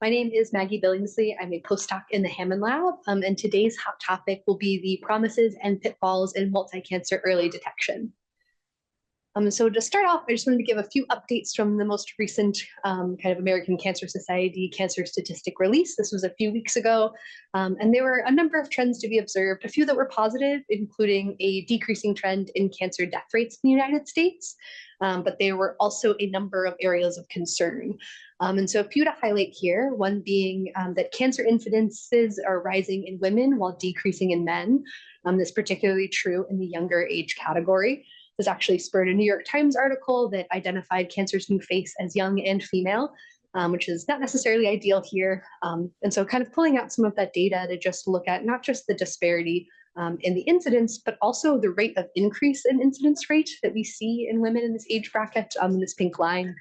My name is Maggie Billingsley. I'm a postdoc in the Hammond lab, and today's hot topic will be the promises and pitfalls in multi-cancer early detection. So to start off, I just wanted to give a few updates from the most recent kind of American Cancer Society cancer statistic release. This was a few weeks ago, and there were a number of trends to be observed, a few that were positive, including a decreasing trend in cancer death rates in the United States, but there were also a number of areas of concern. And so a few to highlight here, one being that cancer incidences are rising in women while decreasing in men. This is particularly true in the younger age category. This actually spurred a New York Times article that identified cancer's new face as young and female, which is not necessarily ideal here. And so kind of pulling out some of that data to just look at not just the disparity in the incidence, but also the rate of increase in incidence rate that we see in women in this age bracket, in this pink line.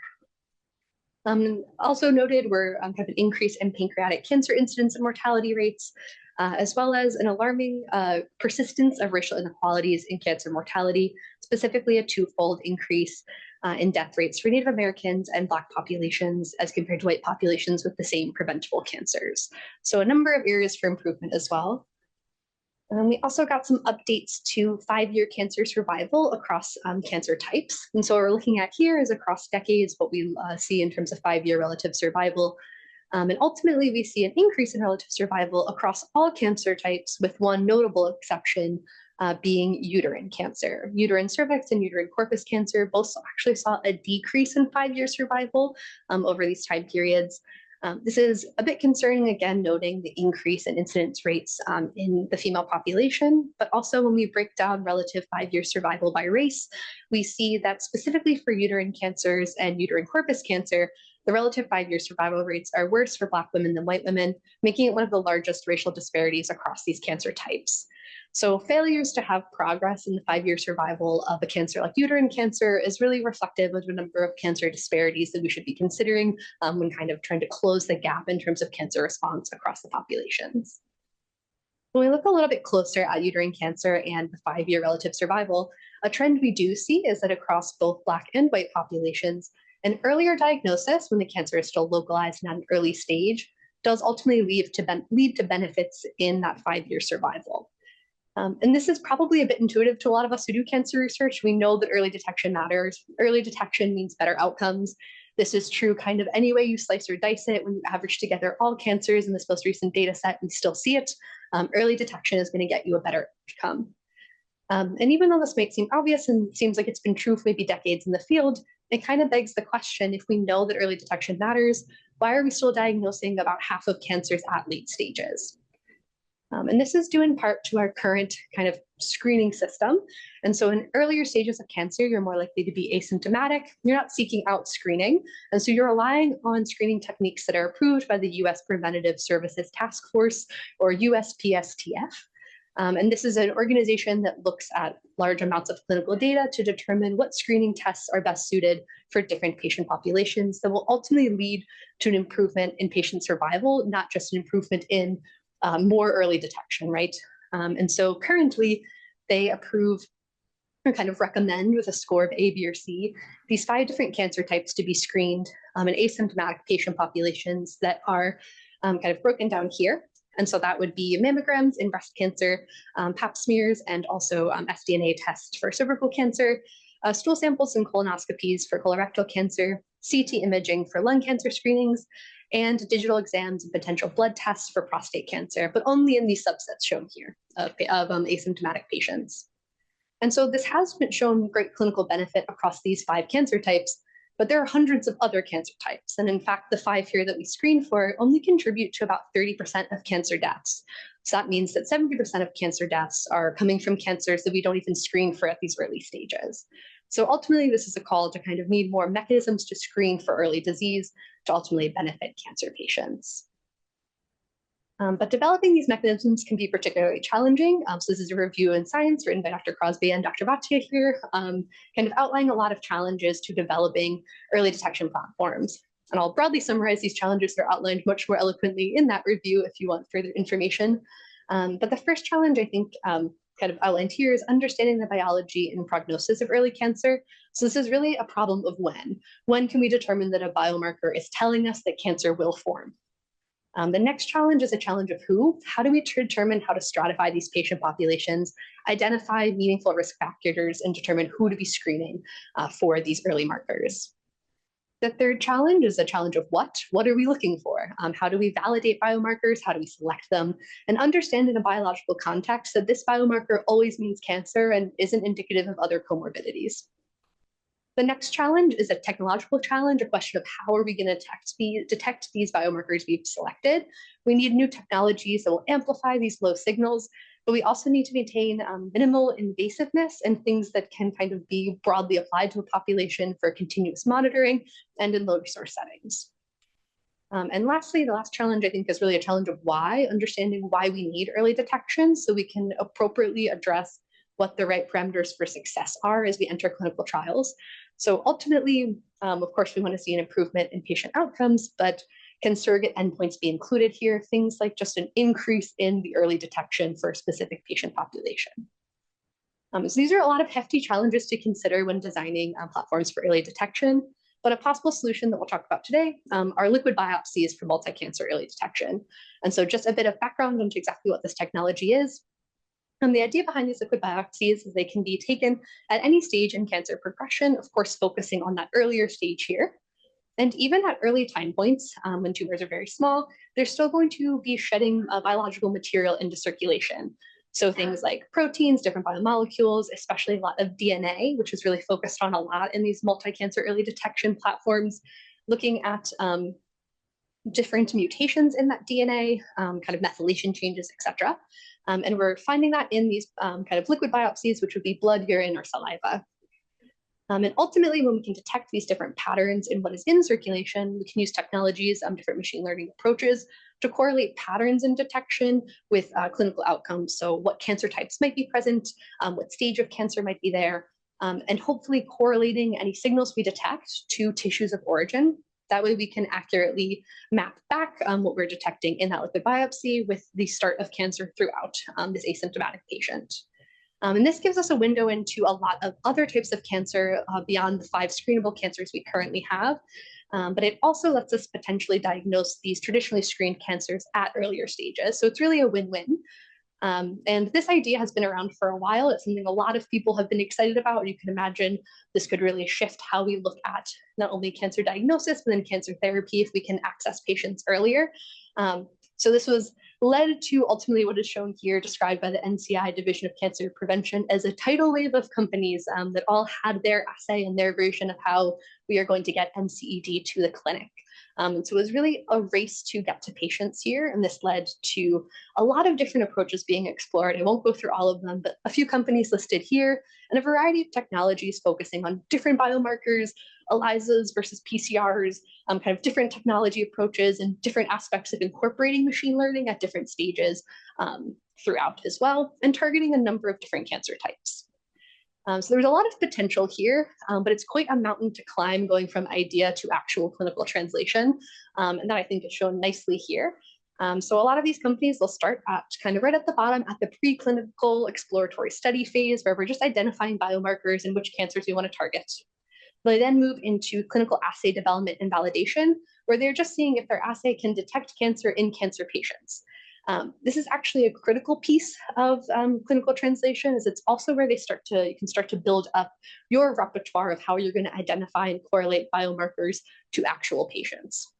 Also noted were kind of an increase in pancreatic cancer incidence and mortality rates, as well as an alarming persistence of racial inequalities in cancer mortality, specifically a twofold increase in death rates for Native Americans and Black populations as compared to white populations with the same preventable cancers. So a number of areas for improvement as well. We also got some updates to 5-year cancer survival across cancer types. And so what we're looking at here is across decades what we see in terms of 5-year relative survival. And ultimately, we see an increase in relative survival across all cancer types, with one notable exception being uterine cancer. Uterine cervix and uterine corpus cancer both actually saw a decrease in 5-year survival over these time periods. This is a bit concerning, again, noting the increase in incidence rates in the female population, but also when we break down relative 5-year survival by race, we see that specifically for uterine cancers and uterine corpus cancer, the relative 5-year survival rates are worse for Black women than white women, making it one of the largest racial disparities across these cancer types. So failures to have progress in the 5-year survival of a cancer like uterine cancer is really reflective of a number of cancer disparities that we should be considering when kind of trying to close the gap in terms of cancer response across the populations. When we look a little bit closer at uterine cancer and the 5-year relative survival, a trend we do see is that across both Black and white populations, an earlier diagnosis when the cancer is still localized and at an early stage does ultimately lead to benefits in that 5-year survival. And this is probably a bit intuitive to a lot of us who do cancer research. We know that early detection matters. Early detection means better outcomes. This is true kind of any way you slice or dice it. When you average together all cancers in this most recent data set, we still see it. Early detection is going to get you a better outcome. And even though this might seem obvious and seems like it's been true for maybe decades in the field, it kind of begs the question, if we know that early detection matters, why are we still diagnosing about half of cancers at late stages? And this is due in part to our current kind of screening system. And so in earlier stages of cancer, you're more likely to be asymptomatic. You're not seeking out screening. And so you're relying on screening techniques that are approved by the US Preventative Services Task Force, or USPSTF. And this is an organization that looks at large amounts of clinical data to determine what screening tests are best suited for different patient populations that will ultimately lead to an improvement in patient survival, not just an improvement in more early detection, right? And so currently they approve or kind of recommend with a score of A, B, or C, these 5 different cancer types to be screened in asymptomatic patient populations that are kind of broken down here. And so that would be mammograms in breast cancer, pap smears, and also sDNA tests for cervical cancer, stool samples and colonoscopies for colorectal cancer, CT imaging for lung cancer screenings, and digital exams and potential blood tests for prostate cancer, but only in these subsets shown here of asymptomatic patients. And so this has been shown great clinical benefit across these 5 cancer types, but there are hundreds of other cancer types. And in fact, the 5 here that we screen for only contribute to about 30% of cancer deaths. So that means that 70% of cancer deaths are coming from cancers that we don't even screen for at these early stages. So ultimately, this is a call to kind of need more mechanisms to screen for early disease to ultimately benefit cancer patients. But developing these mechanisms can be particularly challenging. So this is a review in Science written by Dr. Crosby and Dr. Bhatia here, kind of outlining a lot of challenges to developing early detection platforms. And I'll broadly summarize these challenges that are outlined much more eloquently in that review if you want further information. But the first challenge, I think, kind of outlined here is understanding the biology and prognosis of early cancer. So this is really a problem of when. When can we determine that a biomarker is telling us that cancer will form? The next challenge is a challenge of who. How do we determine how to stratify these patient populations, identify meaningful risk factors, and determine who to be screening for these early markers? The third challenge is a challenge of what. What are we looking for? How do we validate biomarkers? How do we select them? And understand in a biological context that this biomarker always means cancer and isn't indicative of other comorbidities. The next challenge is a technological challenge, a question of how are we going to detect these biomarkers we've selected. We need new technologies that will amplify these low signals, but we also need to maintain minimal invasiveness and things that can kind of be broadly applied to a population for continuous monitoring and in low resource settings. And lastly, the last challenge I think is really a challenge of why, understanding why we need early detection so we can appropriately address what the right parameters for success are as we enter clinical trials. So ultimately, of course, we want to see an improvement in patient outcomes, but can surrogate endpoints be included here? Things like just an increase in the early detection for a specific patient population. So these are a lot of hefty challenges to consider when designing platforms for early detection, but a possible solution that we'll talk about today are liquid biopsies for multi-cancer early detection. And so just a bit of background into exactly what this technology is. And the idea behind these liquid biopsies is they can be taken at any stage in cancer progression, of course, focusing on that earlier stage here. And even at early time points, when tumors are very small, they're still going to be shedding biological material into circulation. So things like proteins, different biomolecules, especially a lot of DNA, which is really focused on a lot in these multi-cancer early detection platforms, looking at different mutations in that DNA, kind of methylation changes, et cetera. And we're finding that in these kind of liquid biopsies, which would be blood, urine, or saliva. And ultimately, when we can detect these different patterns in what is in circulation, we can use technologies, different machine learning approaches to correlate patterns in detection with clinical outcomes. So what cancer types might be present, what stage of cancer might be there, and hopefully correlating any signals we detect to tissues of origin. That way we can accurately map back what we're detecting in that liquid biopsy with the start of cancer throughout this asymptomatic patient. And this gives us a window into a lot of other types of cancer beyond the 5 screenable cancers we currently have. But it also lets us potentially diagnose these traditionally screened cancers at earlier stages. So it's really a win-win. And this idea has been around for a while. It's something a lot of people have been excited about. You can imagine this could really shift how we look at not only cancer diagnosis, but then cancer therapy if we can access patients earlier. So this was led to ultimately what is shown here, described by the NCI Division of Cancer Prevention as a tidal wave of companies that all had their assay and their version of how we are going to get MCED to the clinic. And so it was really a race to get to patients here, and this led to a lot of different approaches being explored. I won't go through all of them, but a few companies listed here, and a variety of technologies focusing on different biomarkers, ELISAs versus PCRs, kind of different technology approaches and different aspects of incorporating machine learning at different stages throughout as well, and targeting a number of different cancer types. So there's a lot of potential here, but it's quite a mountain to climb going from idea to actual clinical translation. And that I think is shown nicely here. So a lot of these companies will start at kind of right at the bottom at the preclinical exploratory study phase, where we're just identifying biomarkers and which cancers we want to target. They then move into clinical assay development and validation, where they're just seeing if their assay can detect cancer in cancer patients. This is actually a critical piece of clinical translation, as it's also where you can start to build up your repertoire of how you're going to identify and correlate biomarkers to actual patients.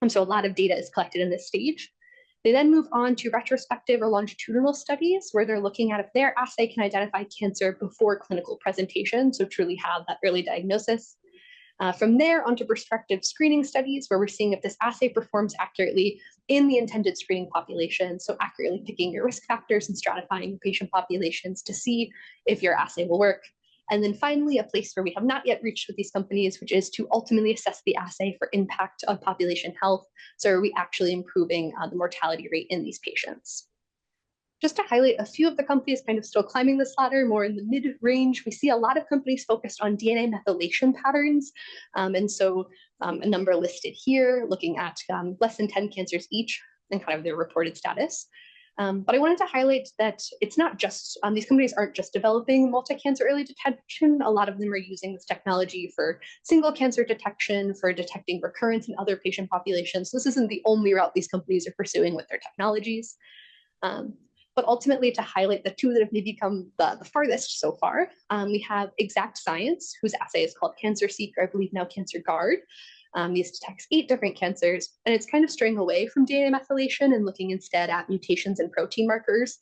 So a lot of data is collected in this stage. They then move on to retrospective or longitudinal studies, where they're looking at if their assay can identify cancer before clinical presentation, so truly have that early diagnosis. From there onto prospective screening studies, where we're seeing if this assay performs accurately in the intended screening population, so accurately picking your risk factors and stratifying your patient populations to see if your assay will work. And then finally, a place where we have not yet reached with these companies, which is to ultimately assess the assay for impact on population health. So are we actually improving the mortality rate in these patients? Just to highlight a few of the companies kind of still climbing this ladder, more in the mid-range, we see a lot of companies focused on DNA methylation patterns. And so a number listed here, looking at less than 10 cancers each and kind of their reported status. But I wanted to highlight that it's not just, these companies aren't just developing multi-cancer early detection. A lot of them are using this technology for single cancer detection, for detecting recurrence in other patient populations. This isn't the only route these companies are pursuing with their technologies. But ultimately, to highlight the two that have maybe come the farthest so far, we have Exact Science, whose assay is called CancerSeek, or I believe now CancerGuard. These detects 8 different cancers, and it's kind of straying away from DNA methylation and looking instead at mutations in protein markers.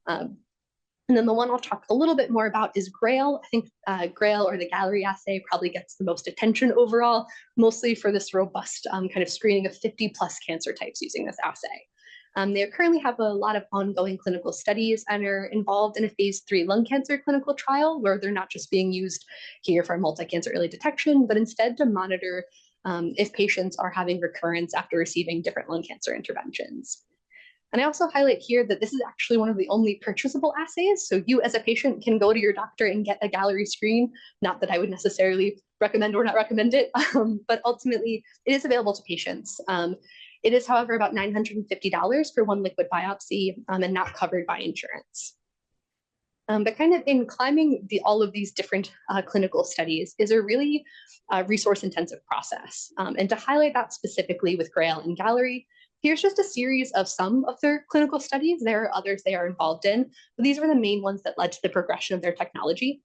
And then the one I'll talk a little bit more about is GRAIL. I think GRAIL, or the Gallery assay, probably gets the most attention overall, mostly for this robust kind of screening of 50+ cancer types using this assay. They currently have a lot of ongoing clinical studies and are involved in a phase 3 lung cancer clinical trial, where they're not just being used here for multi-cancer early detection, but instead to monitor if patients are having recurrence after receiving different lung cancer interventions. And I also highlight here that this is actually one of the only purchasable assays. So you as a patient can go to your doctor and get a Gallery screen. Not that I would necessarily recommend or not recommend it, but ultimately it is available to patients. It is, however, about $950 for one liquid biopsy and not covered by insurance. But kind of in climbing all of these different clinical studies is a really resource-intensive process. And to highlight that specifically with GRAIL and Gallery, here's just a series of some of their clinical studies. There are others they are involved in, but these were the main ones that led to the progression of their technology.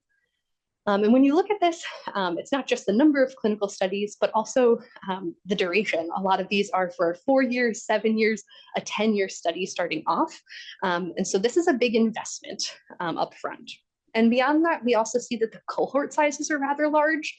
And when you look at this, it's not just the number of clinical studies, but also the duration. A lot of these are for 4 years, 7 years, a 10-year study starting off. And so this is a big investment up front. And beyond that, we also see that the cohort sizes are rather large,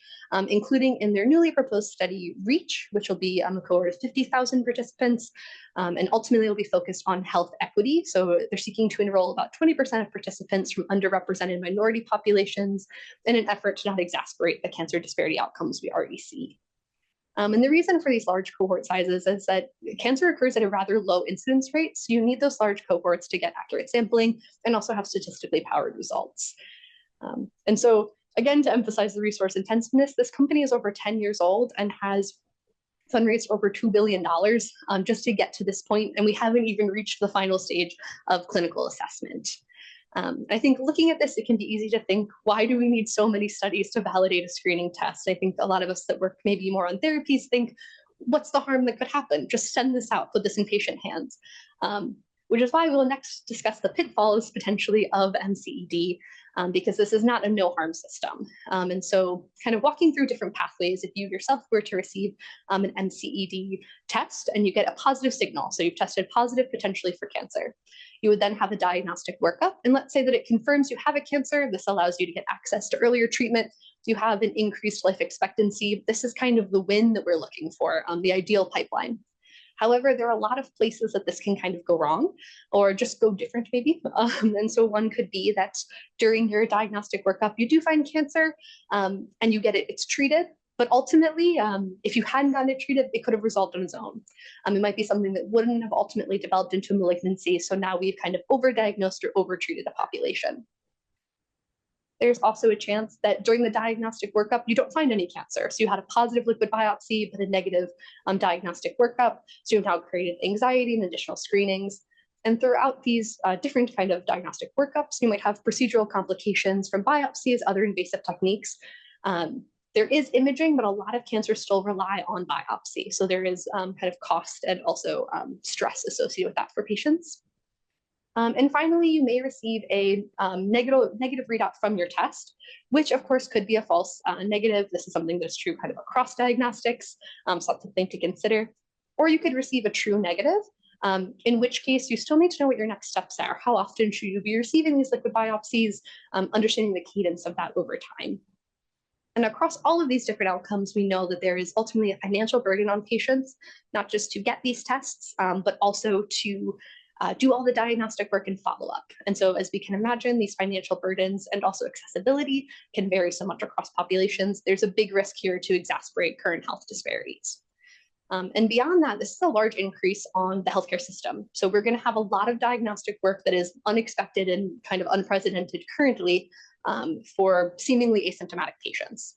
including in their newly proposed study, REACH, which will be a cohort of 50,000 participants, and ultimately will be focused on health equity. So they're seeking to enroll about 20% of participants from underrepresented minority populations in an effort to not exacerbate the cancer disparity outcomes we already see. And the reason for these large cohort sizes is that cancer occurs at a rather low incidence rate, so you need those large cohorts to get accurate sampling and also have statistically powered results. And so, again, to emphasize the resource intensiveness, this company is over 10 years old and has fundraised over $2 billion just to get to this point, and we haven't even reached the final stage of clinical assessment. I think looking at this, it can be easy to think, why do we need so many studies to validate a screening test? I think a lot of us that work maybe more on therapies think, what's the harm that could happen? Just send this out, put this in patient hands. Which is why we'll next discuss the pitfalls potentially of MCED, because this is not a no harm system. And so kind of walking through different pathways, if you yourself were to receive an MCED test and you get a positive signal, so you've tested positive potentially for cancer, you would then have a diagnostic workup. And let's say that it confirms you have a cancer. This allows you to get access to earlier treatment. You have an increased life expectancy. This is kind of the win that we're looking for, the ideal pipeline. However, there are a lot of places that this can kind of go wrong or just go different maybe. And so one could be that during your diagnostic workup, you do find cancer and you get it, it's treated. But ultimately, if you hadn't gotten it treated, it could have resolved on its own. It might be something that wouldn't have ultimately developed into a malignancy. So now we've kind of overdiagnosed or overtreated a population. There's also a chance that during the diagnostic workup, you don't find any cancer. So you had a positive liquid biopsy, but a negative diagnostic workup. So you've now created anxiety and additional screenings. And throughout these different kind of diagnostic workups, you might have procedural complications from biopsies, other invasive techniques. There is imaging, but a lot of cancers still rely on biopsy. So there is kind of cost and also stress associated with that for patients. And finally, you may receive a negative readout from your test, which of course could be a false negative. This is something that's true kind of across diagnostics, something to consider. Or you could receive a true negative, in which case you still need to know what your next steps are. How often should you be receiving these liquid biopsies, understanding the cadence of that over time. And across all of these different outcomes, we know that there is ultimately a financial burden on patients, not just to get these tests, but also to do all the diagnostic work and follow up. And so as we can imagine, these financial burdens and also accessibility can vary so much across populations. There's a big risk here to exacerbate current health disparities. And beyond that, this is a large increase on the healthcare system. So we're going to have a lot of diagnostic work that is unexpected and kind of unprecedented currently for seemingly asymptomatic patients.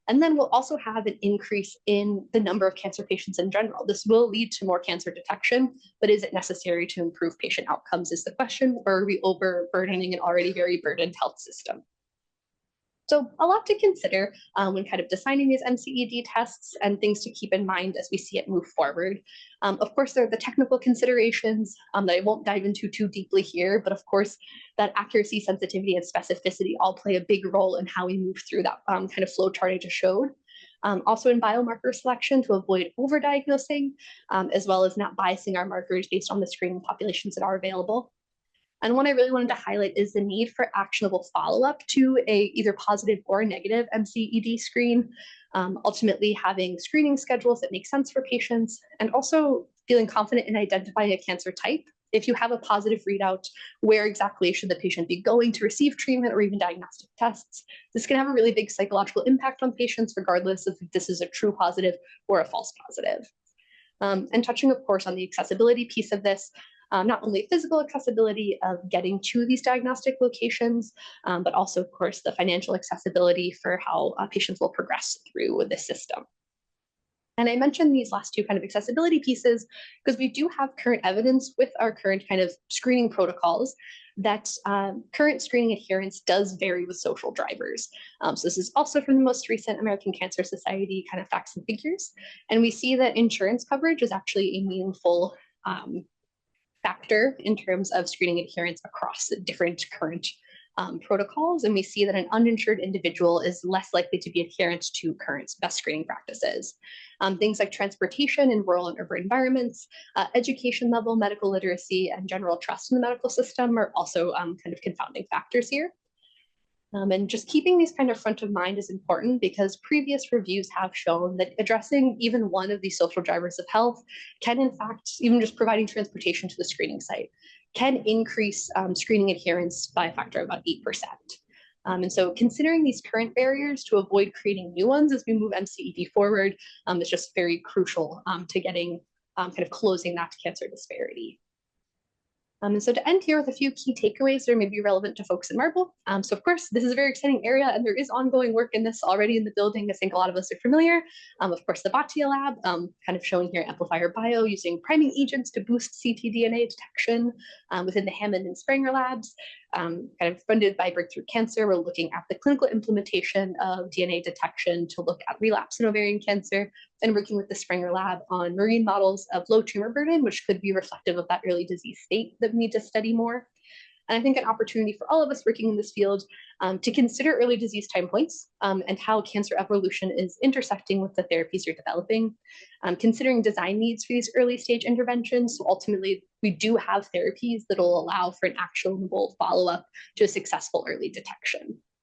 And then we'll also have an increase in the number of cancer patients in general. This will lead to more cancer detection, but is it necessary to improve patient outcomes is the question, or are we overburdening an already very burdened health system? So a lot to consider when kind of designing these MCED tests and things to keep in mind as we see it move forward. Of course, there are the technical considerations that I won't dive into too deeply here, but of course, that accuracy, sensitivity, and specificity all play a big role in how we move through that kind of flow chart I just showed. Also in biomarker selection to avoid overdiagnosing, as well as not biasing our markers based on the screening populations that are available. And one I really wanted to highlight is the need for actionable follow-up to a either positive or negative MCED screen, ultimately having screening schedules that make sense for patients, and also feeling confident in identifying a cancer type. If you have a positive readout, where exactly should the patient be going to receive treatment or even diagnostic tests? This can have a really big psychological impact on patients, regardless of if this is a true positive or a false positive. And touching, of course, on the accessibility piece of this, not only physical accessibility of getting to these diagnostic locations, but also, of course, the financial accessibility for how patients will progress through the system. And I mentioned these last two kind of accessibility pieces because we do have current evidence with our current kind of screening protocols that current screening adherence does vary with social drivers. So this is also from the most recent American Cancer Society kind of facts and figures. And we see that insurance coverage is actually a meaningful factor in terms of screening adherence across different current protocols. And we see that an uninsured individual is less likely to be adherent to current best screening practices. Things like transportation in rural and urban environments, education level, medical literacy, and general trust in the medical system are also kind of confounding factors here. And just keeping these kind of front of mind is important because previous reviews have shown that addressing even one of these social drivers of health can, in fact, even just providing transportation to the screening site, can increase screening adherence by a factor of about 8%. And so considering these current barriers to avoid creating new ones as we move MCED forward is just very crucial to getting kind of closing that cancer disparity. And so to end here with a few key takeaways that are maybe relevant to folks in Marble. So of course, this is a very exciting area and there is ongoing work in this already in the building. I think a lot of us are familiar. Of course, the Bhatia lab, kind of showing here Amplifier Bio using priming agents to boost ctDNA detection within the Hammond and Springer labs. Kind of funded by Breakthrough Cancer, we're looking at the clinical implementation of DNA detection to look at relapse in ovarian cancer and working with the Springer lab on marine models of low tumor burden, which could be reflective of that early disease state that we need to study more. And I think an opportunity for all of us working in this field to consider early disease time points and how cancer evolution is intersecting with the therapies you're developing, considering design needs for these early stage interventions. So ultimately, we do have therapies that will allow for an actionable follow-up to a successful early detection.